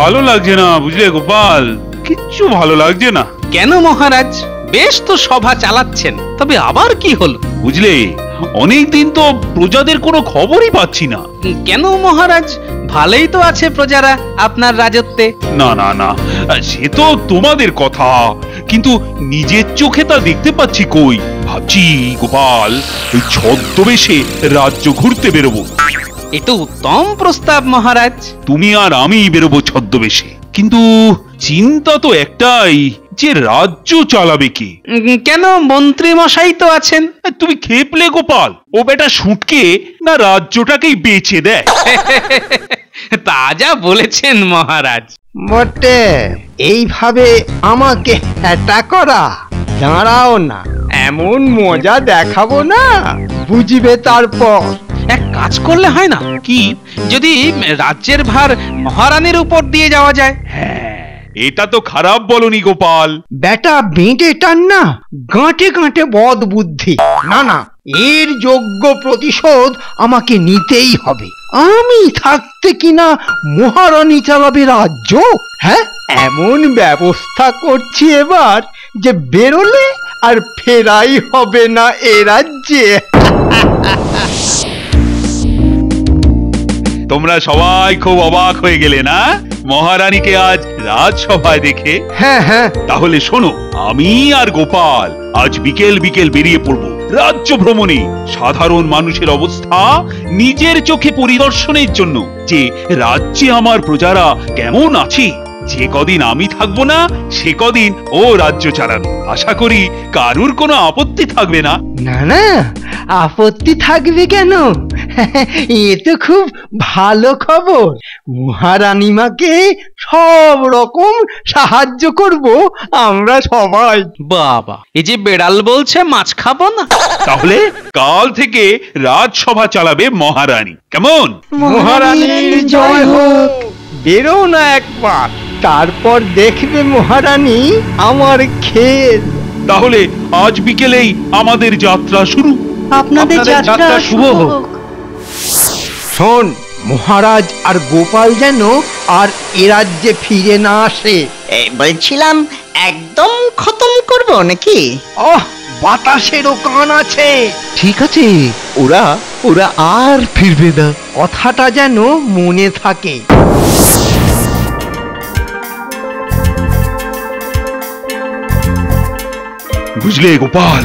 ভালো লাগছে না বুঝলে গোপাল, কিচ্ছু ভালো লাগছে না। কেন মহারাজ? বেশ তো সভা চালাচ্ছেন, তবে আবার কি হলো? বুঝলে অনেকদিন তো প্রজাদের কোনো খবরই পাচ্ছি না। কেন মহারাজ? ভালোই তো আছে প্রজারা আপনার রাজত্বে। না না না, সে তো তোমাদের কথা, কিন্তু নিজের চোখে তা দেখতে পাচ্ছি কই। ভাবছি গোপাল, ওই ছদ্মবেশে রাজ্য ঘুরতে বেরোবো। এ তো উত্তম প্রস্তাব মহারাজ। তুমি আর আমি বেরোবো ছদ্মবেশে, কিন্তু চিন্তা তো একটাই, যে রাজ্য চালাবে কে? কেন, মন্ত্রী মশাই তো আছেন। তুমি খেপলে গোপাল, ও বেটা শুটকে না রাজ্যটাকেই বেচে দেয়। তা যা বলেছেন মহারাজ। বটে, এইভাবে আমাকে হ্যাটা করা? দাঁড়াও না, এমন মজা দেখাবো না, বুঝবে তারপর। এক কাজ করলে হয় না কি, যদি রাজ্যের ভার মহারানীর উপর দিয়ে যাওয়া যায়? হ্যাঁ, এটা তো খারাপ বলনি গোপাল। বেটা বেঁটেটার না গাঁটে গাঁটে বদ বুদ্ধি। না না, এর যোগ্য প্রতিশোধ আমাকে নিতেই হবে। আমি থাকতে কিনা মহারানী চালাবে রাজ্য? হ্যাঁ, এমন ব্যবস্থা করছি এবার যে বেরোলে আর ফেরাই হবে না এ রাজ্যে। তোমরা সবাই খুব অবাক হয়ে গেলে না মহারানীকে আজ রাজসভায় দেখে? হ্যাঁ হ্যাঁ, তাহলে শোনো, আমি আর গোপাল আজ বিকেল বিকেল বেরিয়ে পড়বো রাজ্য ভ্রমণে, সাধারণ মানুষের অবস্থা নিজের চোখে পরিদর্শনের জন্য, যে রাজ্যে আমার প্রজারা কেমন আছে। যে কদিন আমি থাকবো না, সে কদিন ও রাজ্য চালাবে। আশা করি কারুর কোনো আপত্তি থাকবে না। না না, আপত্তি থাকবে কেন? এ তো খুব ভালো খবর। মহারানীমাকে সব রকম সাহায্য করব আমরা সবাই। বাবা, এই যে বেড়াল বলছে মাছ খাবো না। তাহলে কাল থেকে রাজসভা চালাবে মহারানী, কেমন? মহারানীর জয় হোক। বেরো না একবার, তারপর দেখবে মহারানী আমার খেল। তাহলে আজ বিকেলেই আমাদের যাত্রা শুরু। আপনাদের যাত্রা শুভ হোক। শোন, মহারাজ আর গোপাল যেন আর এ রাজ্যে ফিরে না আসে। বলছিলাম একদম খতম করব নাকি? বাতাসেরও কান আছে। ঠিক আছে, ওরা ওরা আর ফিরবে না। কথাটা যেন মনে থাকে। বুঝলে গোপাল,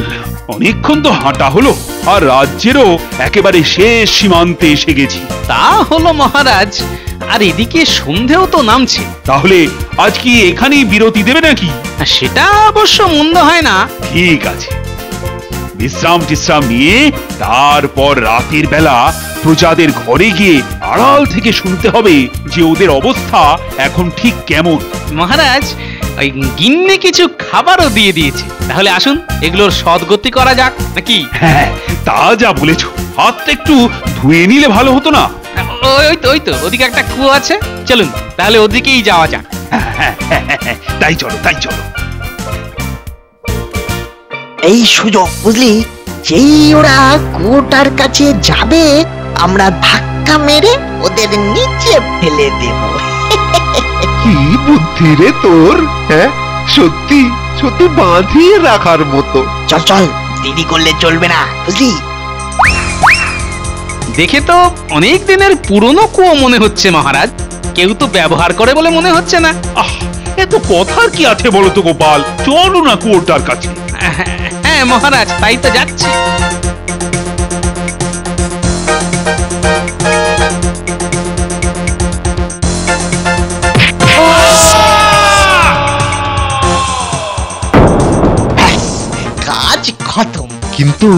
অনেকক্ষণ তো হাঁটা হলো, আর রাজ্যেরও একেবারে শেষ সীমান্তে এসে গেছি। তা হলো মহারাজ, আর এদিকে সন্ধেও তো নামছে। তাহলে আজ কি এখানেই বিরতি দেবে নাকি? সেটা অবশ্য মন্দ হয় না। ঠিক আছে, বিশ্রাম টিশ্রাম নিয়ে তারপর রাতের বেলা প্রজাদের ঘরে গিয়ে আড়াল থেকে শুনতে হবে যে ওদের অবস্থা এখন ঠিক কেমন। মহারাজ, ওই গিন্নি কিছু খাবারও দিয়ে দিয়েছে। তাহলে আসুন, এগুলোর সদ্গতি করা যাক নাকি? হ্যাঁ, তা যা বলেছো। হাতটা একটু ধুয়ে নিলে ভালো হতো না? ওই তো ওদিকে একটা কুয়ো আছে, চলুন তাহলে ওদিকেই যাওয়া যাক। তাই চলো, তাই চলো। এই সুযোগ বুঝলি, যেই ওরা কুয়োটার কাছে যাবে আমরা ধাক্কা মেরে ওদের নিচে ফেলে দেব। কি বুদ্ধি রে তোর! হ্যাঁ, সত্যি সত্যি বাঁধিয়ে রাখার মতো। চল চল, দেরি করলে চলবে না বুঝলি। দেখে তো অনেক দিনের পুরনো কুয়ো মনে হচ্ছে মহারাজ। কেউ তো ব্যবহার করে বলে মনে হচ্ছে না। এত কথার কি আছে বলো তো গোপাল, চলো না কুয়োটার কাছে। হ্যাঁ মহারাজ, তাই তো যাচ্ছি। কাজ খতম। কিন্তু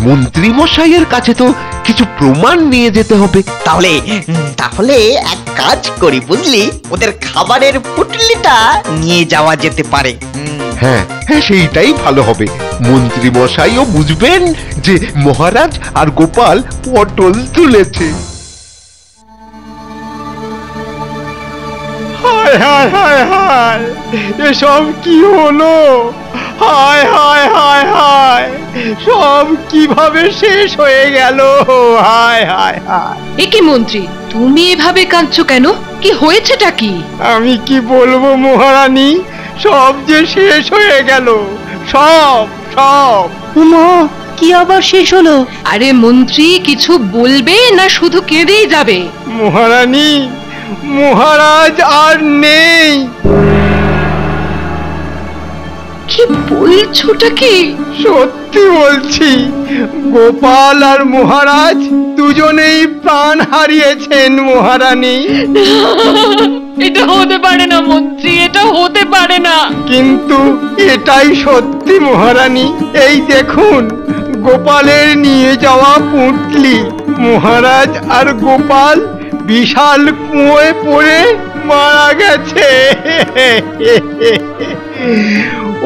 মন্ত্রী মশাইয়ের কাছে তো কিছু প্রমাণ নিয়ে যেতে হবে। তাহলে তাহলে এক কাজ করি বুঝলি, ওদের খাবারের পুটলিটা নিয়ে যাওয়া যেতে পারে। হ্যাঁ হ্যাঁ, সেইটাই ভালো হবে। মন্ত্রী মশাইও বুঝবেন যে মহারাজ আর গোপাল পটল তুলেছে। হায় হায় হায় হায়, এসব কি হলো? হায় হায় হায় হায়, সব কিভাবে শেষ হয়ে গেল, হায় হায় হায়। এ কি মন্ত্রী, তুমি এভাবে কাঁদছো কেন? কি হয়েছেটা কি? আমি কি বলবো মহারানী, সব যে শেষ হয়ে গেল, সব সব। উমা, কি আবার শেষ হলো? আরে মন্ত্রী, কিছু বলবে না শুধু কেঁদেই যাবে? মহারানী, মহারাজ আর নেই। কি বলছোটা কি? সত্যি বলছি, গোপাল আর মহারাজ দুজনেই প্রাণ হারিয়েছেন মহারানী। এটা হতে পারে না মন্ত্রী, এটা হতে পারে না। কিন্তু এটাই সত্যি মহারানী। এই দেখুন গোপালের নিয়ে যাওয়া পুঁটলি, মহারাজ আর গোপাল বিশাল কুঁয়োয় পড়ে মারা গেছে।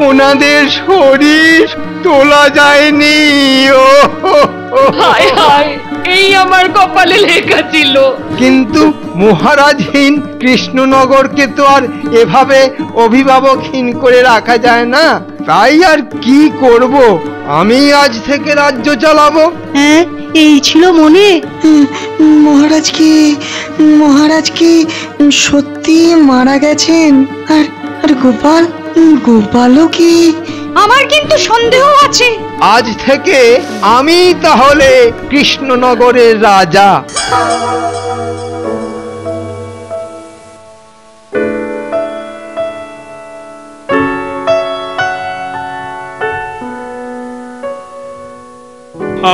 ওনাদের শরীর তোলা যায়নি। ও হায় হায়, এই আমার কপালে লেখা ছিল। কিন্তু মহারাজহীন কৃষ্ণনগরকে তো আর এভাবে অভিভাবকহীন করে রাখা যায় না। তাই আর কি করব, আমি আজ থেকে রাজ্য চালাবো। হ্যাঁ, এই ছিল মনে। মহারাজ কি সত্যি মারা গেছেন? আর আর গোপালও কি? আমার কিন্তু সন্দেহ আছে। আজ থেকে আমি তাহলে কৃষ্ণনগরের রাজা।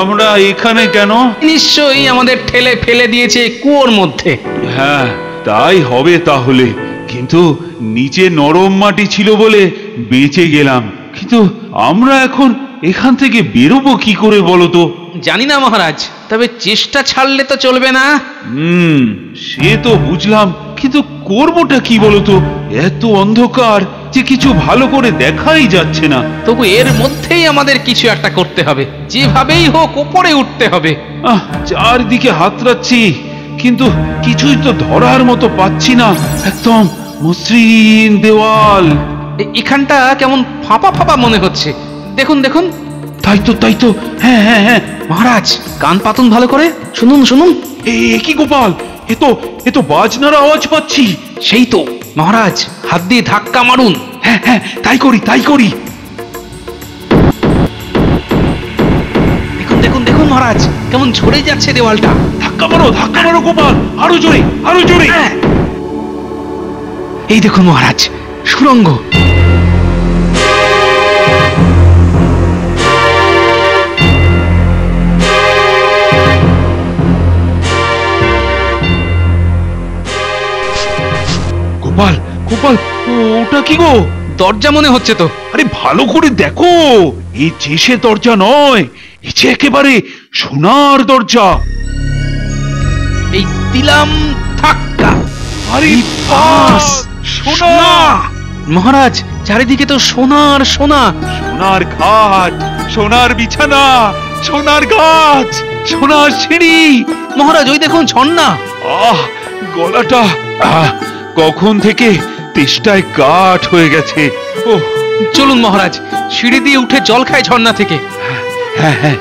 আমরা এখানে কেন? নিশ্চয়ই আমাদের ঠেলে ফেলে দিয়েছে কুয়োর মধ্যে। হ্যাঁ, তাই হবে তাহলে। কিন্তু নিচে নরম মাটি ছিল বলে বেঁচে গেলাম। কিন্তু আমরা এখন এখান থেকে বেরোবো কি করে বলো তো? জানি না মহারাজ, তবে চেষ্টা ছাড়লে তো চলবে না। সে তো বুঝলাম, কিন্তু করবোটা কি বলো তো? এত অন্ধকার যে কিছু ভালো করে দেখাই যাচ্ছে না। তবু এর মধ্যেই আমাদের কিছু একটা করতে হবে, যেভাবেই হোক ওপরে উঠতে হবে। চারদিকে হাতড়াচ্ছি, কিন্তু কিছুই তো ধরার মতো পাচ্ছি না। একদম মসৃণ দেওয়াল। এখানটা কেমন ফাঁপা ফাঁপা মনে হচ্ছে। দেখুন দেখুন। তাই তো, হ্যাঁ হ্যাঁ হ্যাঁ। মহারাজ, কান পাতুন ভালো করে, শুনুন শুনুন। এ কি গোপাল, এ তো বাজনার আওয়াজ পাচ্ছি। সেই তো মহারাজ, হাত দিয়ে ধাক্কা মারুন। হ্যাঁ হ্যাঁ, তাই করি। দেখুন দেখুন দেখুন মহারাজ, কেমন ঝরে যাচ্ছে দেওয়ালটা। ধাক্কা মারো গোপাল, আরো জোরে। হ্যাঁ। এই দেখুন মহারাজ, সুড়ঙ্গ। গোপাল, ওটা কি গো? দরজা মনে হচ্ছে তো। আরে ভালো করে দেখো, এই যে সে দরজা নয়, এই যে একেবারে সোনার দরজা। এই দিলাম ধাক্কা। আরে বাস, সোনা! মহারাজ, চারিদিকে তো সোনার সোনা। সোনার খাট, সোনার বিছানা, সোনার গাছ, সোনার সিঁড়ি। মহারাজ, ওই দেখুন ঝর্ণা। গলাটা কখন থেকে তেষ্টায় কাঠ হয়ে গেছে। চলুন মহারাজ, সিঁড়ি দিয়ে উঠে জল খায় ঝর্ণা থেকে। হ্যাঁ,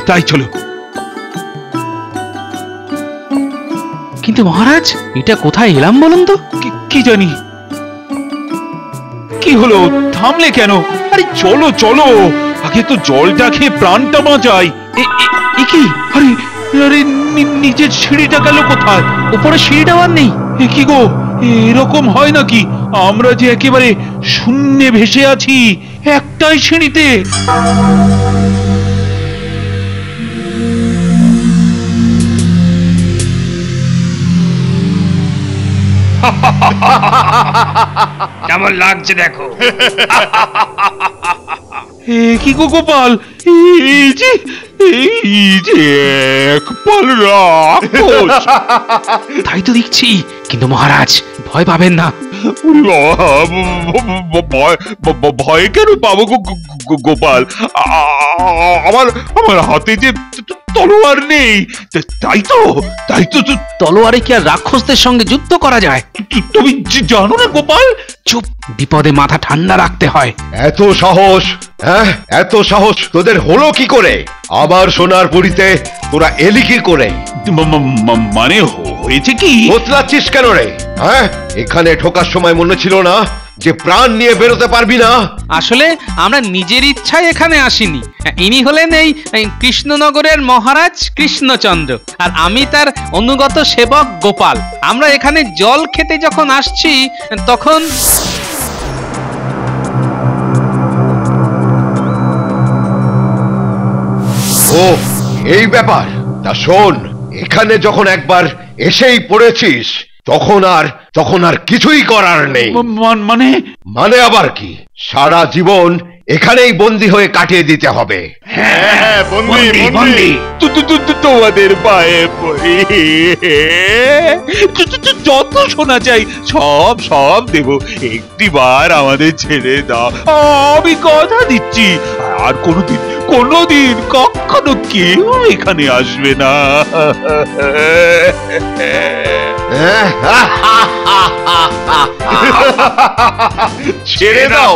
তাই চলো। কিন্তু মহারাজ, এটা কোথায় এলাম বলুন তো? কি জানি। কি হলো, থামলে কেন? আরে চলো, আগে তো জলটা খেয়ে প্রাণটা বাঁচাই। এ কি? আরে নিচের সিঁড়িটা গেল কোথায়? উপরে সিঁড়িটাও আর নেই। এ কি গো, এরকম হয় নাকি? আমরা যে একেবারে শূন্যে ভেসে আছি, একটাই সিঁড়িতে। কেমন লাগছে দেখো। কি গো গোপাল, এই যে এক পাল রাক্ষস। তাই তো দেখছি, কিন্তু মহারাজ ভয় পাবেন না। ভয় কেন পাবো গোপাল? আমার হাতে যে তলোয়ার নেই। তাই তো তলোয়ারে কি আর রাক্ষসদের সঙ্গে যুদ্ধ করা যায়? তুমি জানো না গোপাল? চুপ, বিপদে মাথা ঠান্ডা রাখতে হয়। এত সাহস, হ্যাঁ এত সাহস তোদের হলো কি করে? আবার সোনার পুরীতে তোরা এলি কি করে? মানে হয়েছে কি? বতলাচ্ছিস কেন রে? হ্যাঁ, এখানে ঢোকার সময় মনে ছিল না যে প্রাণ নিয়ে বেরোতে পারবি না? আসলে আমরা নিজের ইচ্ছায় এখানে আসিনি। ইনি হলেন এই কৃষ্ণনগরের মহারাজ কৃষ্ণচন্দ্র, আর আমি তার অনুগত সেবক গোপাল। আমরা এখানে জল খেতে যখন আসছি তখন ও এই ব্যাপার। তা শোন, এখানে যখন একবার এসেই পড়েছিস তখন আর কিছুই করার নেই। মানে আবার কি? সারা জীবন এখানেই বন্দী হয়ে কাটিয়ে দিতে হবে। হ্যাঁ, বন্দী। তোমাদের পায়ে পড়ি, যত শোনা চাই সব দেব। একটিবার আমাদের ছেড়ে দাও, আমি কথা দিচ্ছি। আর কোনোদিন কখনো কেউ এখানে আসবে না। ছেড়ে দাও।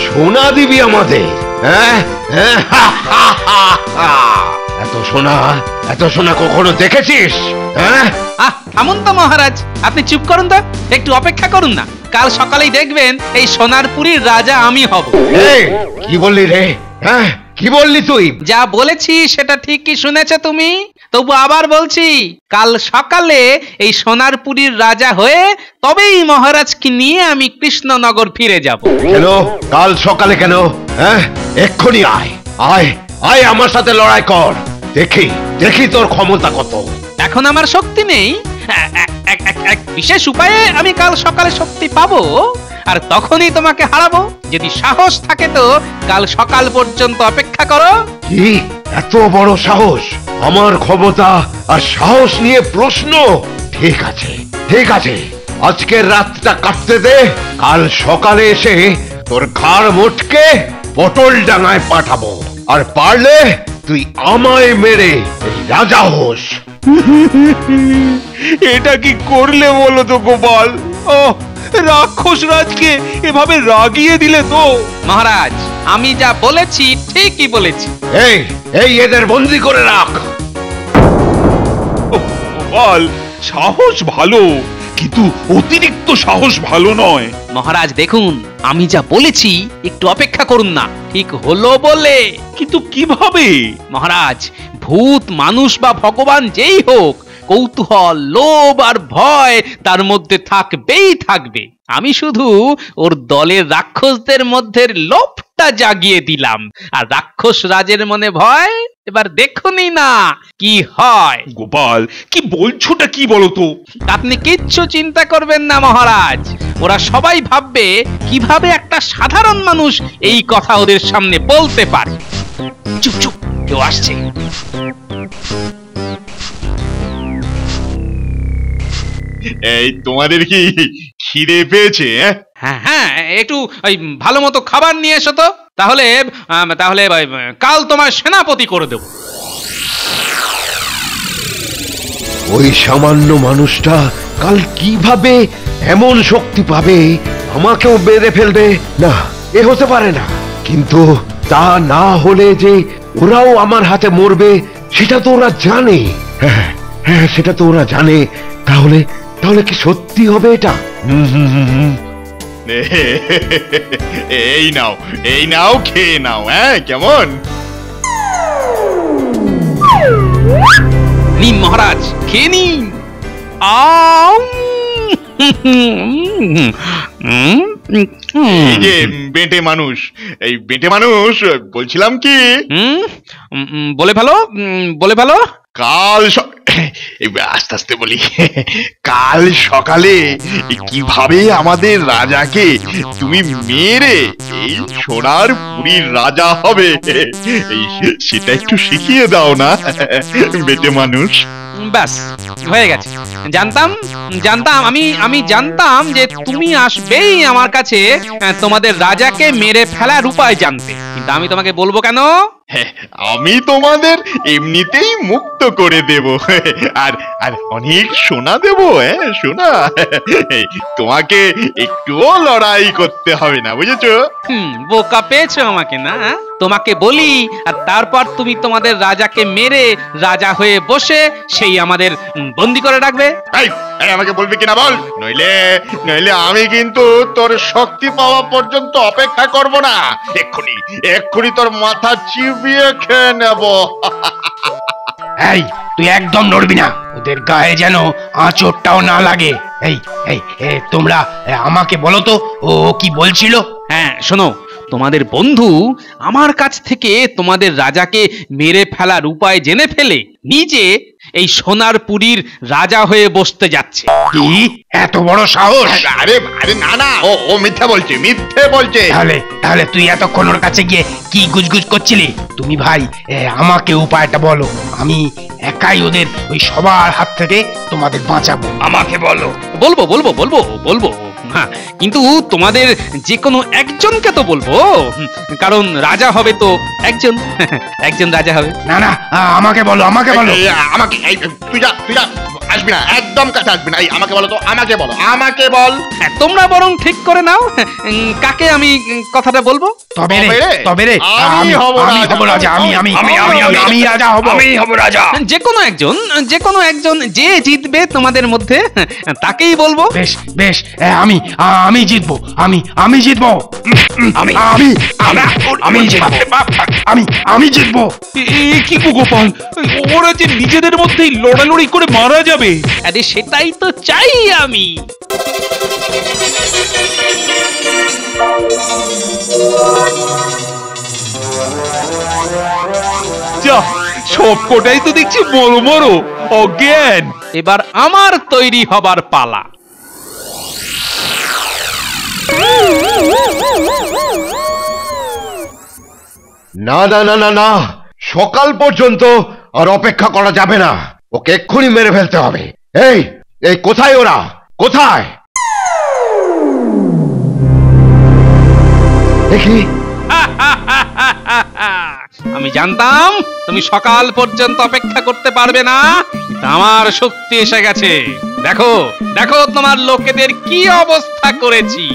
সোনা দিবি আমাদের? এত সোনা কখনো দেখেছিস? থামুন তো মহারাজ, আপনি চুপ করুন তো, একটু অপেক্ষা করুন না। কাল সকালেই দেখবেন এই সোনারপুরীর রাজা আমি হব। কি বললি রে? হ্যাঁ, কি বললি তুই? যা বলেছি সেটা ঠিকই শুনেছো তুমি। তবু আবার বলছি, কাল সকালে এই সোনারপুরীর রাজা হয়ে তবেই মহারাজকে নিয়ে আমি কৃষ্ণনগর ফিরে যাব। কেন কাল সকালে? কেন? হ্যাঁ, এক্ষুনি আয় আমার সাথে লড়াই কর। দেখি তোর ক্ষমতা কত। এখন আমার শক্তি নেই, এক বিশেষ উপায়ে আমি কাল সকালে শক্তি পাবো, আর তখনই তোমাকে হারাবো। যদি সাহস থাকে তো কাল সকাল পর্যন্ত অপেক্ষা করো। কি এত বড় সাহস? আমার ক্ষমতা আর সাহস নিয়ে প্রশ্ন? ঠিক আছে, আজকের রাতটা কাটতে দে। কাল সকালে এসে তোর ঘাড় মোটকে পটল ডাঙায় পাঠাবো, আর পারলে তুই আমায় মেরে এই রাজা হোস। এটা কি করলে বলো তো গোপাল? ও রাক্ষস রাজকে এভাবে রাগিয়ে দিলে তো। মহারাজ, আমি যা বলেছি ঠিকই বলেছি। এই এদের বন্দি করে রাখ। গোপাল, সাহস ভালো, কিন্তু অতিরিক্ত সাহস ভালো নয়। মহারাজ দেখুন, আমি যা বলেছি একটু অপেক্ষা করুন না, ঠিক হলো বলে। কিন্তু কিভাবে? মহারাজ, ভূত মানুষ বা ভগবান যেই হোক, কৌতূহল, লোভ আর ভয় তার মধ্যে থাকবে। আমি শুধু ওর দলের রাক্ষসদের মধ্যে লোভটা জাগিয়ে দিলাম, আর রাক্ষস রাজের মনে ভয়। এবার দেখুনই না কি হয়। গোপাল, কি বলছোটা কি বলতো? আপনি কিচ্ছু চিন্তা করবেন না মহারাজ, ওরা সবাই ভাববে কিভাবে একটা সাধারণ মানুষ এই কথা ওদের সামনে বলতে পারে। চুপ, কেউ আসছে। এই তোমাদের কি খিদে পেয়েছে? হ্যাঁ, একটু ওই ভালো মতো খাবার নিয়ে এসো তো, তাহলে কাল তোমার সেনাপতি করে দেব। ওই সামান্য মানুষটা কাল কিভাবে এমন শক্তি পাবে আমাকেও বেঁধে ফেলবে? না, এ হতে পারে না। কিন্তু তা না হলে যে ওরাও আমার হাতে মরবে সেটা তো ওরা জানে। হ্যাঁ, সেটা তো ওরা জানে। তাহলে কি সত্যি হবে এটা? এই নাও খেয়ে নাও। হ্যাঁ, কেমন? নিন মহারাজ, খেয়ে নিন। এই যে বেঁটে মানুষ, এই বেঁটে মানুষ বলছিলাম কি, বলে ভালো। কাল আস্তে আস্তে বলি, কাল সকালে কিভাবে আমাদের রাজাকে তুমি মেরে এই সোনার পুরীর রাজা হবে, সেটা একটু শিখিয়ে দাও না বেটে মানুষ। ব্যাস হয়ে গেছে। জানতাম জানতাম আমি জানতাম যে তুমি আসবেই আমার কাছে তোমাদের রাজাকে মেরে ফেলার উপায় জানতে, কিন্তু আমি তোমাকে বলবো কেন? আমি তোমাদের এমনিতেই মুক্ত করে দেব, আর আর অনেক সোনা দেব। সোনা, তোমাকে একটুও লড়াই করতে হবে না, বুঝেছো? বোকা পেয়েছো আমাকে না? তোমাকে বলি আর তারপর তুমি তোমাদের রাজাকে মেরে রাজা হয়ে বসে সেই আমাদের বন্দি করে রাখবে। আমাকে বলবি কিনা বল, নইলে নইলে আমি কিন্তু তোর শক্তি পাওয়া পর্যন্ত অপেক্ষা করব না। এক্ষুনি এক্ষুনি তোর মাথা চিবিয়ে খেয়ে নেব। এই তুই একদম নড়বি না, ওদের গায়ে যেন আঁচড়টাও না লাগে। এই এই তোমরা আমাকে বলো তো ও কি বলছিল? হ্যাঁ শোনো, তোমাদের বন্ধু আমার কাছ থেকে তোমাদের রাজাকে মেরে ফেলার উপায় জেনে ফেলে নিজে এই সোনারপুরীর রাজা হয়ে বসতে যাচ্ছে। কি এত বড় সাহস? আরে আরে না না, ও মিথ্যে বলছে, মিথ্যে বলছে। তাহলে তাহলে তুই এতক্ষণ ওর কাছে গিয়ে কি গুজগুজ করছিলি? তুমি ভাই আমাকে উপায়টা বলো, আমি একাই ওদের ওই সবার হাত থেকে তোমাদের বাঁচাবো। আমাকে বলো। বলবো বলবো বলবো বলবো হ্যাঁ, কিন্তু তোমাদের যে কোনো একজনকে তো বলবো, কারণ রাজা হবে তো একজন, একজন রাজা হবে। না না, আমাকে বলো, আমাকে বলো। আমাকে তুই যা আসবি না, একদম কাছে আসবি না। আমাকে বলো তো, আমাকে বলো, আমাকে বল। তোমরা বরং ঠিক করে নাও কাকে আমি কথাটা বলবো। তবে রে আমি হব রাজা, আমি রাজা হব, আমি হব রাজা। যে কোনো একজন যে জিতবে তোমাদের মধ্যে তাকেই বলবো। বেশ বেশ, আমি জিতবো, আমি জিতবো, আমি জিতবো। কি গোপাল, ওরা যে নিজেদের মধ্যেই লড়ালড়ি করে মারা যাবে। আরে সেটাই তো চাই আমি। যা, সব কোটাই তো দেখছি বড় বড় অজ্ঞান। এবার আমার তৈরি হবার পালা। না না না না না, সকাল পর্যন্ত আর অপেক্ষা করা যাবে না, ওকে এক্ষুনি মেরে ফেলতে হবে। এই এই কোথায় ওরা, কোথায়? দেখি। আমি জানতাম তুমি সকাল পর্যন্ত অপেক্ষা করতে পারবে না, কিন্তু আমার শক্তি এসে গেছে। দেখো দেখো তোমার লোকেদের কি অবস্থা করেছি।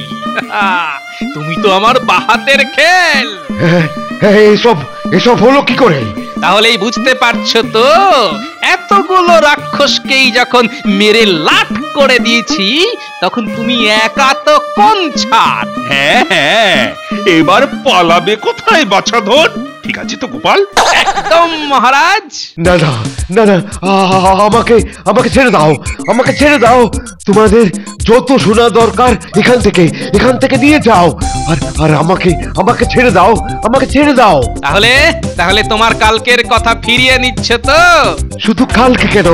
তুমি তো আমার বাহাতের খেল। এসব এসব হলো কি করে? তাহলেই বুঝতে পারছো তো, এতগুলো রাক্ষসকেই যখন মেরে লাট করে দিয়েছি, তখন তুমি একা তো কোন ছাড়। হ্যাঁ, এবার পালাবে কোথায় বাছাধন? ঠিক আছে তো গোপাল? একদম মহারাজ। না না না না, আমাকে আমাকে ছেড়ে দাও, আমাকে ছেড়ে দাও। তোমাদের যত সোনা দরকার এখান থেকে নিয়ে যাও, আর আর আমাকে আমাকে ছেড়ে দাও, আমাকে ছেড়ে দাও। তাহলে তোমার কালকের কথা ফিরিয়ে নিচ্ছ তো? শুধু কালকে কেন,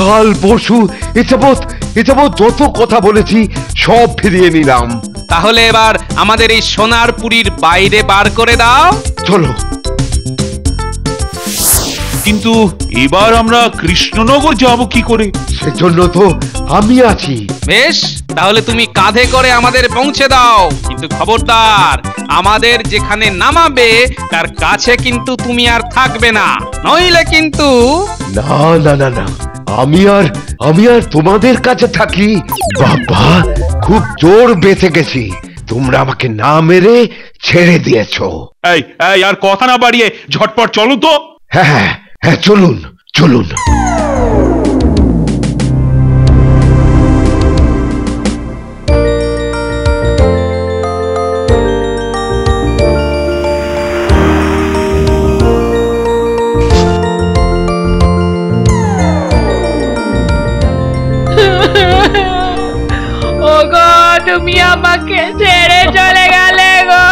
কাল পরশু এযাবৎ যত কথা বলেছি সব ফিরিয়ে নিলাম। তাহলে এবার আমাদের এই সোনারপুরীর বাইরে বার করে দাও। চলো। কিন্তু এবার আমরা কৃষ্ণনগর যাব কি করে? সেজন্য তো আমি আছি। বেশ, তাহলে তুমি কাঁধে করে আমাদের পৌঁছে দাও, কিন্তু খবরদার আমাদের যেখানে নামাবে তার কাছে কিন্তু তুমি আর থাকবে না, নইলে কিন্তু। না না না না, আমি আর তোমাদের কাছে থাকি? বাবা, খুব জোর বেঁচে গেছি, তোমরা আমাকে না মেরে ছেড়ে দিয়েছো। এই আর কথা না বাড়িয়ে ঝটপট চলো তো। হ্যাঁ হ্যাঁ, চলুন চলুন। ওগো, তুমি আমাকে ছেড়ে চলে গেলে গো।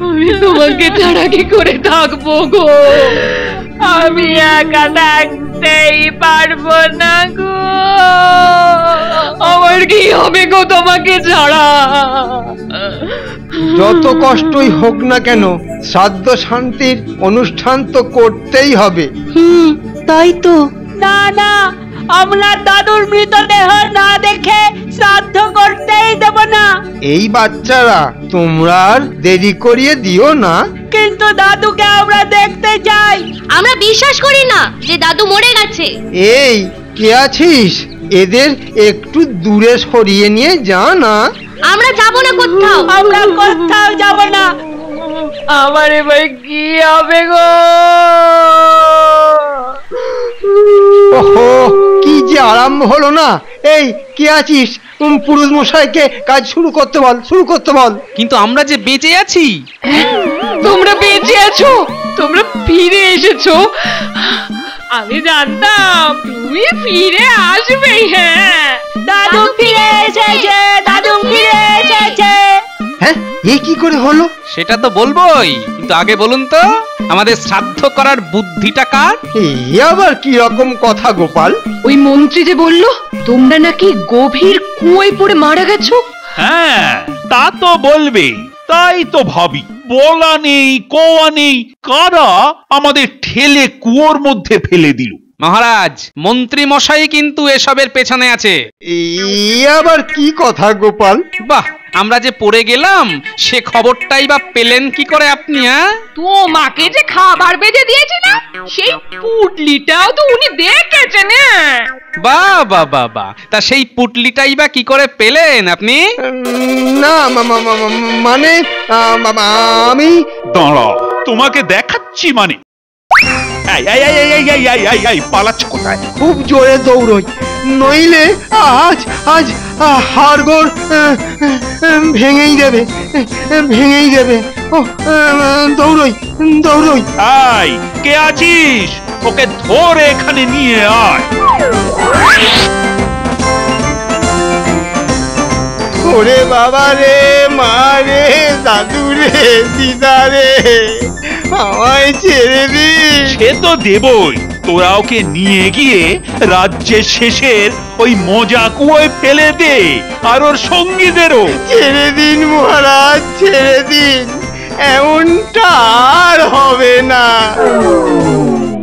আমি তোমাকে ছাড়া কি করে থাকবো গো? আমি একা থাকতেই পারবো না গো। আমার কি হবে গো তোমাকে ছাড়া? যত কষ্টই হোক না কেন, শ্রাদ্ধ শান্তির অনুষ্ঠান তো করতেই হবে। তাই তো। না না, আমরা দাদুর মৃতদেহ না দেখে শ্রাদ্ধ করতেই দেব না। এই বাচ্চারা, তোমরা আর দেরি করিয়ে দিও না। কিন্তু দাদুকে আমরা দেখতে চাই। আমরা বিশ্বাস করি না যে দাদু মরে গেছে। এই, কে আছিস? এদের একটু দূরে সরিয়ে নিয়ে যা না। আমরা যাব না কোথাও। আমরা কোথাও যাব না। আমার এবার কি হবে গো? ওহো, কি যে আরম্ভ হলো না। এই, কে আছিস? পুরুষ মশাইকে কাজ শুরু করতে বল, শুরু করতে বল। কিন্তু আমরা যে বেঁচে আছি। তোমরা বেঁচে আছো, তোমরা ফিরে এসেছো। আমি জানতাম তুমি ফিরে আসবে। হ্যাঁ, দাদু ফিরে এসেছে, দাদু ফিরে এসেছে। হ্যাঁ, এ কি করে হলো? সেটা তো বলবোই, কিন্তু আগে বলুন তো আমাদের শ্রাদ্ধ করার বুদ্ধিটা কার? এই আবার কি রকম কথা গোপাল? ওই মন্ত্রী যে বললো তোমরা নাকি গভীর কুয়োয় পড়ে মারা গেছো। হ্যাঁ, তা তো বলবে। তাই তো ভাবি, বলা নেই কোয়া নেই, কারা আমাদের ঠেলে কুয়োর মধ্যে ফেলে দিল। মহারাজ, মন্ত্রী মশাই কিন্তু এসবের পেছনে আছে। এই আবার কি কথা গোপাল? বাহ, আমরা যে পড়ে গেলাম সে খবরটাই বা পেলেন কি করে আপনি? হ্যাঁ, তোমাকে যে খাবার বেঁধে দিয়েছি না, সেই পুটলিটাও তো উনি দেখেছেন। বাহ বাহ বাহ বাহ, তা সেই পুটলিটাই বা কি করে পেলেন আপনি? না, মানে আমি দাঁড়া, তোমাকে দেখাচ্ছি। মানে পালাচ্ছ কোথায়? খুব জোরে দৌড়ই, নইলে আজ আজ হাড়গোড় ভেঙেই দেবে, ভেঙেই দেবে। ও, দৌড়ই দৌড়ই। আয়, কে আছিস? ওকে ধরে এখানে নিয়ে আয়। ওরে বাবা রে, মা রে, দাদু রে, দিদা রে, আমায় ছেড়ে দিস। সে তো দেবই। তোরা ওকে নিয়ে গিয়ে রাজ্যের শেষের ওই মজা কুয়োয় ফেলে দে, আর ওর সঙ্গীদেরও। ছেড়ে দিন মহারাজ, ছেড়ে দিন, এমনটা আর হবে না।